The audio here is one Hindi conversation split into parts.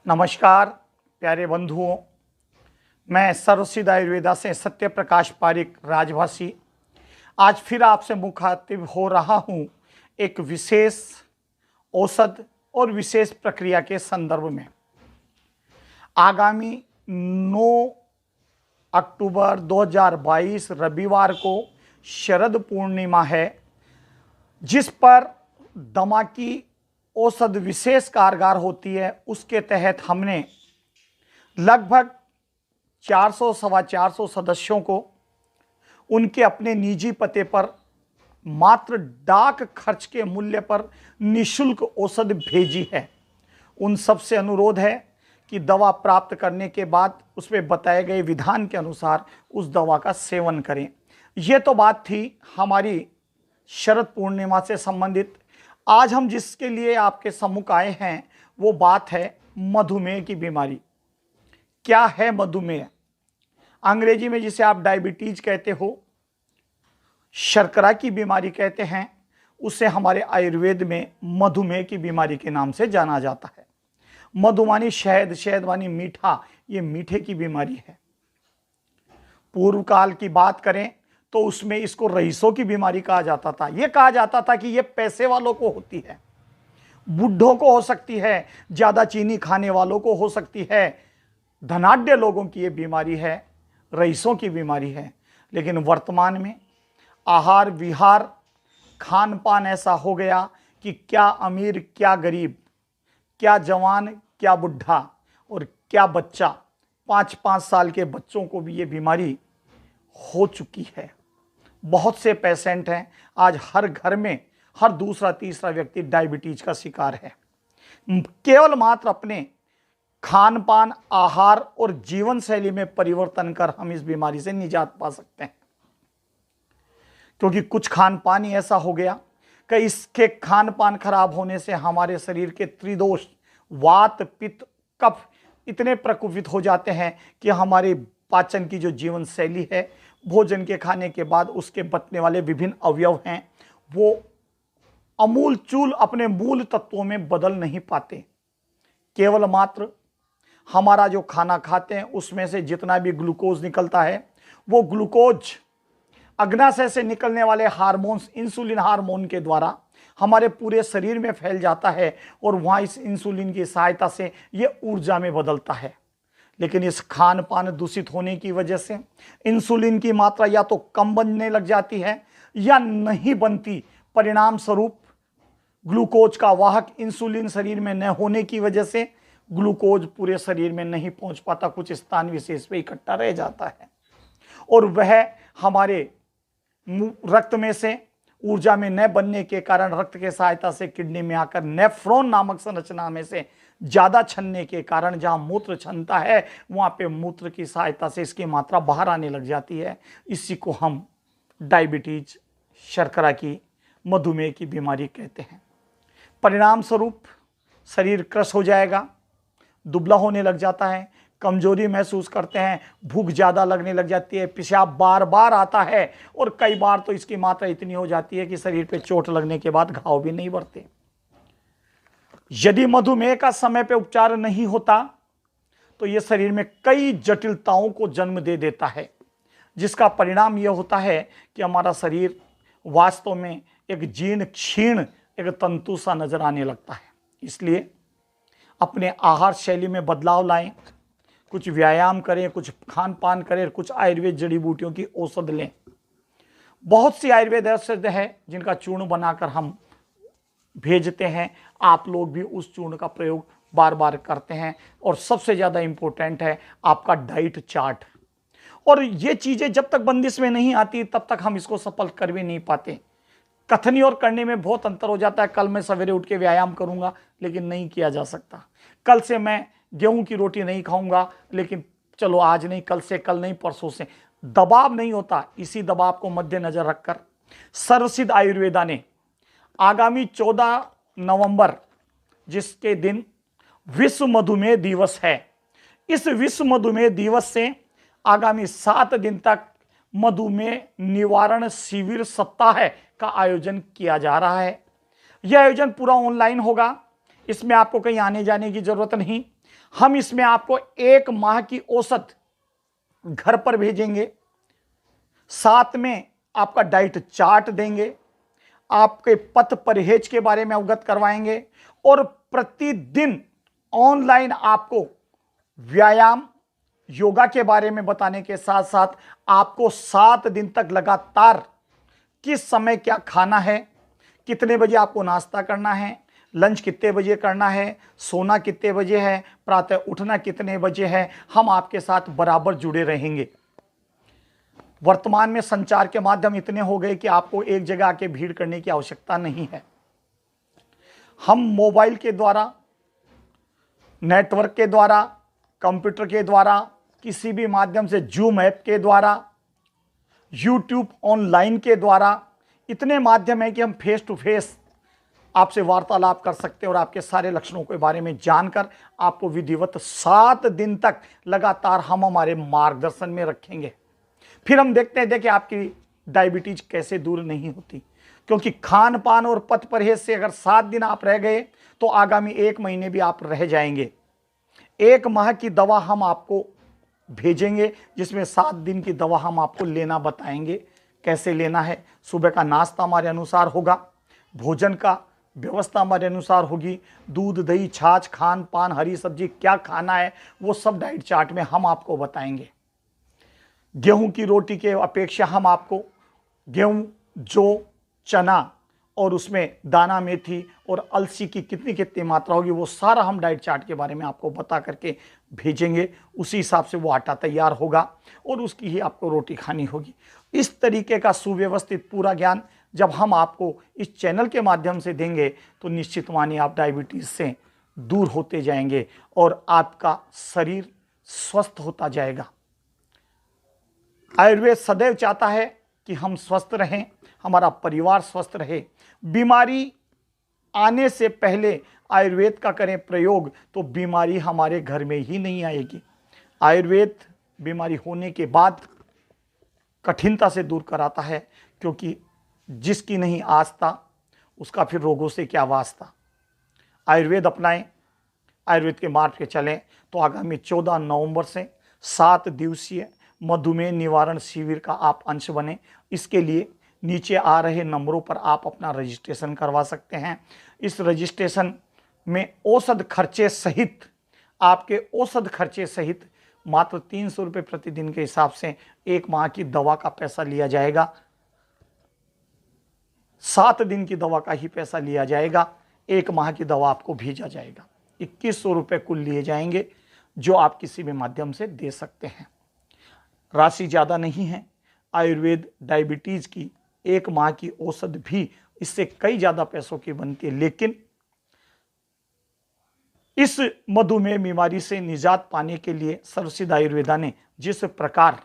नमस्कार प्यारे बंधुओं, मैं सर्वसिद्ध आयुर्वेदा से सत्य प्रकाश पारिक राजभाषी आज फिर आपसे मुखातिब हो रहा हूं एक विशेष औषध और विशेष प्रक्रिया के संदर्भ में। आगामी 9 अक्टूबर 2022 रविवार को शरद पूर्णिमा है, जिस पर दमा की औषध विशेष कारगर होती है। उसके तहत हमने लगभग 400 सवा 400 सदस्यों को उनके अपने निजी पते पर मात्र डाक खर्च के मूल्य पर निःशुल्क औषध भेजी है। उन सबसे अनुरोध है कि दवा प्राप्त करने के बाद उसमें बताए गए विधान के अनुसार उस दवा का सेवन करें। ये तो बात थी हमारी शरद पूर्णिमा से संबंधित। आज हम जिसके लिए आपके सम्मुख आए हैं वो बात है मधुमेह की बीमारी। क्या है मधुमेह? अंग्रेजी में जिसे आप डायबिटीज कहते हो, शर्करा की बीमारी कहते हैं, उसे हमारे आयुर्वेद में मधुमेह की बीमारी के नाम से जाना जाता है। मधुमानी शहद, शहद मानी मीठा, ये मीठे की बीमारी है। पूर्व काल की बात करें तो उसमें इसको रईसों की बीमारी कहा जाता था। यह कहा जाता था कि यह पैसे वालों को होती है, बुढ़ों को हो सकती है, ज्यादा चीनी खाने वालों को हो सकती है, धनाढ्य लोगों की यह बीमारी है, रईसों की बीमारी है। लेकिन वर्तमान में आहार विहार खान पान ऐसा हो गया कि क्या अमीर क्या गरीब, क्या जवान क्या बुढ़ा और क्या बच्चा, 5-5 साल के बच्चों को भी ये बीमारी हो चुकी है। बहुत से पेशेंट हैं, आज हर घर में हर दूसरा तीसरा व्यक्ति डायबिटीज का शिकार है। केवल मात्र अपने खान पान, आहार और जीवन शैली में परिवर्तन कर हम इस बीमारी से निजात पा सकते हैं। क्योंकि कुछ खान पान ही ऐसा हो गया कि इसके खान पान खराब होने से हमारे शरीर के त्रिदोष वात पित्त कफ इतने प्रकोपित हो जाते हैं कि हमारे पाचन की जो जीवन शैली है, भोजन के खाने के बाद उसके बचने वाले विभिन्न अवयव हैं, वो अमूल चूल अपने मूल तत्वों में बदल नहीं पाते। केवल मात्र हमारा जो खाना खाते हैं उसमें से जितना भी ग्लूकोज निकलता है, वो ग्लूकोज अग्नाशय से निकलने वाले हार्मोन्स, इंसुलिन हार्मोन के द्वारा हमारे पूरे शरीर में फैल जाता है और वहां इस इंसुलिन की सहायता से ये ऊर्जा में बदलता है। लेकिन इस खान पान दूषित होने की वजह से इंसुलिन की मात्रा या तो कम बनने लग जाती है या नहीं बनती। परिणाम स्वरूप ग्लूकोज का वाहक इंसुलिन शरीर में न होने की वजह से ग्लूकोज पूरे शरीर में नहीं पहुंच पाता, कुछ स्थान विशेष पे इकट्ठा रह जाता है और वह हमारे रक्त में से ऊर्जा में न बनने के कारण रक्त के सहायता से किडनी में आकर नेफ्रॉन नामक संरचना में से ज्यादा छनने के कारण जहां मूत्र छनता है वहां पे मूत्र की सहायता से इसकी मात्रा बाहर आने लग जाती है। इसी को हम डायबिटीज, शर्करा की, मधुमेह की बीमारी कहते हैं। परिणाम स्वरूप शरीर क्रश हो जाएगा, दुबला होने लग जाता है, कमजोरी महसूस करते हैं, भूख ज्यादा लगने लग जाती है, पेशाब बार बार आता है और कई बार तो इसकी मात्रा इतनी हो जाती है कि शरीर पे चोट लगने के बाद घाव भी नहीं भरते। यदि मधुमेह का समय पे उपचार नहीं होता तो यह शरीर में कई जटिलताओं को जन्म दे देता है, जिसका परिणाम यह होता है कि हमारा शरीर वास्तव में एक जीर्ण क्षीण, एक तंतु सा नजर आने लगता है। इसलिए अपने आहार शैली में बदलाव लाएं, कुछ व्यायाम करें, कुछ खान पान करें, कुछ आयुर्वेद जड़ी बूटियों की औषध लें। बहुत सी आयुर्वेद औषध है जिनका चूर्ण बनाकर हम भेजते हैं। आप लोग भी उस चूर्ण का प्रयोग बार बार करते हैं और सबसे ज्यादा इंपॉर्टेंट है आपका डाइट चार्ट। और ये चीजें जब तक बंदिश में नहीं आती तब तक हम इसको सफल कर भी नहीं पाते। कथनी और करने में बहुत अंतर हो जाता है। कल मैं सवेरे उठ के व्यायाम करूंगा लेकिन नहीं किया जा सकता। कल से मैं गेहूं की रोटी नहीं खाऊंगा लेकिन चलो आज नहीं, कल से, कल नहीं, परसों से। दबाव नहीं होता। इसी दबाव को मद्देनजर रखकर सर्वसिद्ध आयुर्वेदा ने आगामी 14 नवंबर, जिसके दिन विश्व मधुमेह दिवस है, इस विश्व मधुमेह दिवस से आगामी 7 दिन तक मधुमेह निवारण शिविर सप्ताह का आयोजन किया जा रहा है। यह आयोजन पूरा ऑनलाइन होगा। इसमें आपको कहीं आने जाने की जरूरत नहीं। हम इसमें आपको 1 माह की औसत घर पर भेजेंगे, साथ में आपका डाइट चार्ट देंगे, आपके पथ परहेज के बारे में अवगत करवाएंगे और प्रतिदिन ऑनलाइन आपको व्यायाम योगा के बारे में बताने के साथ साथ आपको 7 दिन तक लगातार किस समय क्या खाना है, कितने बजे आपको नाश्ता करना है, लंच कितने बजे करना है, सोना कितने बजे है, प्रातः उठना कितने बजे है, हम आपके साथ बराबर जुड़े रहेंगे। वर्तमान में संचार के माध्यम इतने हो गए कि आपको एक जगह आके भीड़ करने की आवश्यकता नहीं है। हम मोबाइल के द्वारा, नेटवर्क के द्वारा, कंप्यूटर के द्वारा, किसी भी माध्यम से जूम ऐप के द्वारा, यूट्यूब ऑनलाइन के द्वारा, इतने माध्यम है कि हम फेस टू फेस आपसे वार्तालाप कर सकते हैं और आपके सारे लक्षणों के बारे में जानकर आपको विधिवत 7 दिन तक लगातार हम हमारे मार्गदर्शन में रखेंगे। फिर हम देखते हैं देखिए आपकी डायबिटीज कैसे दूर नहीं होती, क्योंकि खान पान और पथ परहेज से अगर 7 दिन आप रह गए तो आगामी 1 महीने भी आप रह जाएंगे। 1 माह की दवा हम आपको भेजेंगे, जिसमें 7 दिन की दवा हम आपको लेना बताएंगे कैसे लेना है। सुबह का नाश्ता हमारे अनुसार होगा, भोजन का व्यवस्था हमारे अनुसार होगी, दूध दही छाछ खान पान हरी सब्जी क्या खाना है वो सब डाइट चार्ट में हम आपको बताएंगे। गेहूं की रोटी के अपेक्षा हम आपको गेहूं, जौ, चना और उसमें दाना मेथी और अलसी की कितनी कितनी मात्रा होगी वो सारा हम डाइट चार्ट के बारे में आपको बता करके भेजेंगे। उसी हिसाब से वो आटा तैयार होगा और उसकी ही आपको रोटी खानी होगी। इस तरीके का सुव्यवस्थित पूरा ज्ञान जब हम आपको इस चैनल के माध्यम से देंगे तो निश्चित मानिए आप डायबिटीज से दूर होते जाएंगे और आपका शरीर स्वस्थ होता जाएगा। आयुर्वेद सदैव चाहता है कि हम स्वस्थ रहें, हमारा परिवार स्वस्थ रहे। बीमारी आने से पहले आयुर्वेद का करें प्रयोग तो बीमारी हमारे घर में ही नहीं आएगी। आयुर्वेद बीमारी होने के बाद कठिनता से दूर कराता है, क्योंकि जिसकी नहीं आस्था उसका फिर रोगों से क्या वास्ता। आयुर्वेद अपनाएं, आयुर्वेद के मार्ग पे चलें तो आगामी 14 नवंबर से 7 दिवसीय मधुमेह निवारण शिविर का आप अंश बने। इसके लिए नीचे आ रहे नंबरों पर आप अपना रजिस्ट्रेशन करवा सकते हैं। इस रजिस्ट्रेशन में औसत खर्चे सहित, आपके औसत खर्चे सहित मात्र 300 रुपये प्रतिदिन के हिसाब से 1 माह की दवा का पैसा लिया जाएगा। 7 दिन की दवा का ही पैसा लिया जाएगा, 1 माह की दवा आपको भेजा जाएगा। 2100 रुपये कुल लिए जाएंगे, जो आप किसी भी माध्यम से दे सकते हैं। राशि ज़्यादा नहीं है। आयुर्वेद डायबिटीज़ की 1 माह की औसत भी इससे कई ज़्यादा पैसों की बनती है, लेकिन इस मधुमेह बीमारी से निजात पाने के लिए सर्वसिद्ध आयुर्वेदा ने जिस प्रकार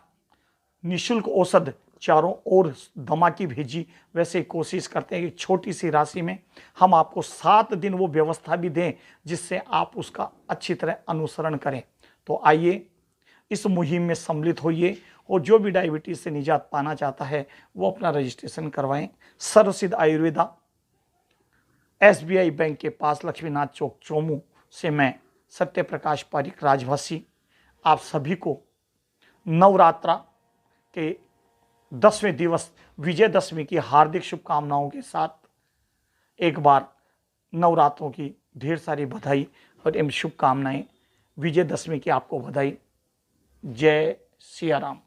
निःशुल्क औषध चारों ओर दमा की भेजी, वैसे कोशिश करते हैं कि छोटी सी राशि में हम आपको 7 दिन वो व्यवस्था भी दें जिससे आप उसका अच्छी तरह अनुसरण करें। तो आइए इस मुहिम में सम्मिलित होइए और जो भी डायबिटीज़ से निजात पाना चाहता है वो अपना रजिस्ट्रेशन करवाएं। सर्वसिद्ध आयुर्वेदा, SBI बैंक के पास, लक्ष्मीनाथ चौक, चोमू से मैं सत्य प्रकाश पारिक राजभाषी आप सभी को नवरात्रा के 10वें दिवस विजयदशमी की हार्दिक शुभकामनाओं के साथ एक बार नवरात्रों की ढेर सारी बधाई और एवं शुभकामनाएं। विजयदशमी की आपको बधाई। जय सिया राम।